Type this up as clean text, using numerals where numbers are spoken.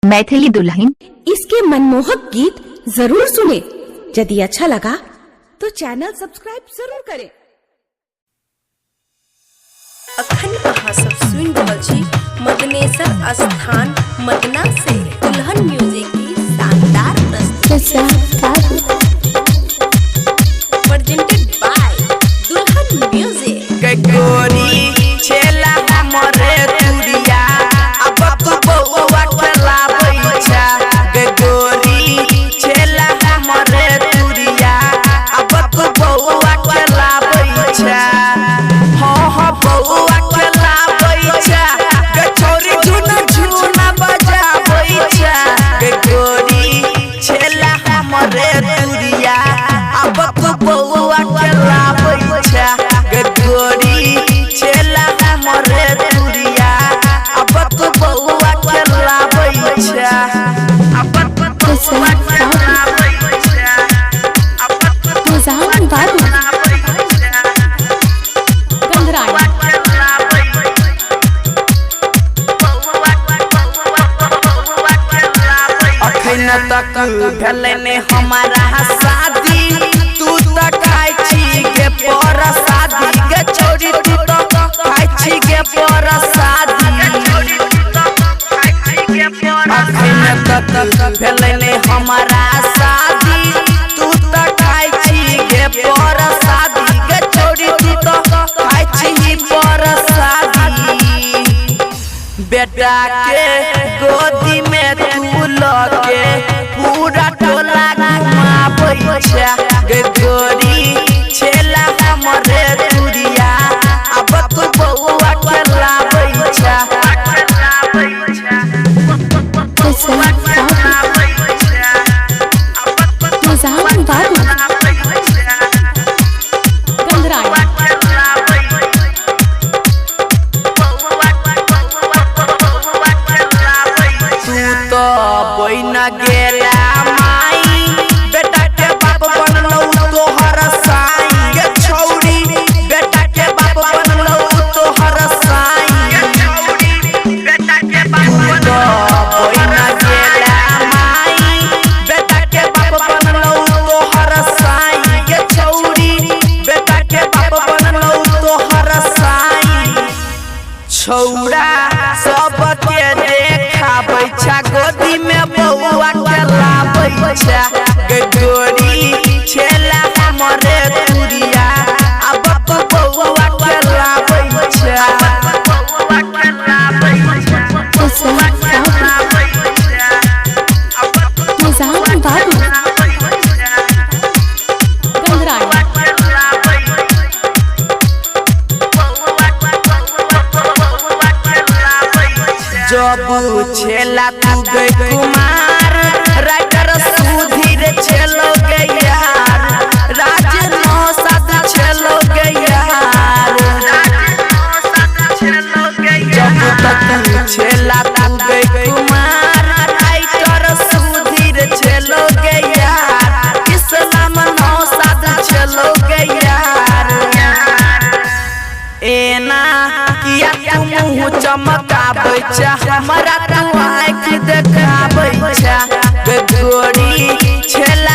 मैथिली दुल्हन। इसके मनमोहक गीत जरूर सुने। यदि अच्छा लगा तो चैनल सब्सक्राइब जरूर करें। अखन अहाँ सब सुन रहल छी मदनेश्वर स्थान मदना से दुल्हन म्यूजिक की शानदार प्रस्तुति प्रेजेंटेड बाय दुल्हन म्यूजिक। गोरी छेला हमरे तुरिया अब तू बउवा खेलाबै छा। गोरी छेला हमरे तुरिया अब तू बउवा खेलाबै छा। हो बउवा खेलाबै छा। गे छोरी झुना बजाबै छा। गे गोरी छेला हमरे तुरिया अब तू बउवा खेलाबै छा। गे गोरी छेला हमरे तुरिया अब तू बउवा खेलाबै छा। अब तू बउवा खेलाबै छा। अब तू मुजान बाबू अखन तक भेलै ने हमारा शादी। तू तक खाइ छी गे पर शादी। गे छोरी तू तक खाइ छी गे पर शादी। अखन तक भेलै ने हमारा शादी। तू तक खाइ छी गे पर शादी। गे छोरी तू तक खाइ छी पर शादी। बेटा के गोदी में तू लगे पूरा टोला घुमाबै छा। गे गोरी छेला हमरे तुरिया अब तू बउवा खेलाबै छा। मुजान बाबू तू तो बहिना गेला माई। बेटा के बाप बनलौ तोहर साईं। गे छौरी बेटा के बाप बनलौ तोहर साईं। तू तो बहिना गेला माई। बेटा के बाप बनलौ तोहर साईं। गे छौरी बेटा के बाप बनलौ तोहर साईं। छौरा सबके देखाबै छा गोदी में बउवा खेलाबै छा। गे गोरी छेला हमरे तुरिया अब तू बउवा खेलाबै छा। मुजान बाबू जब छेला तू गई कुमार राइटर सुधीर छेलो गैयार। राज नौसाद छेलो गैयार। जब तक छेला तू गई कुमार राइटर सुधीर छेलो गैयार। इस्लाम नौसाद छेलो गैयार। एना किया तू मुँह चमकाबै छा। हमरा तू आँखि देखाबै छा। गे गोरी छेला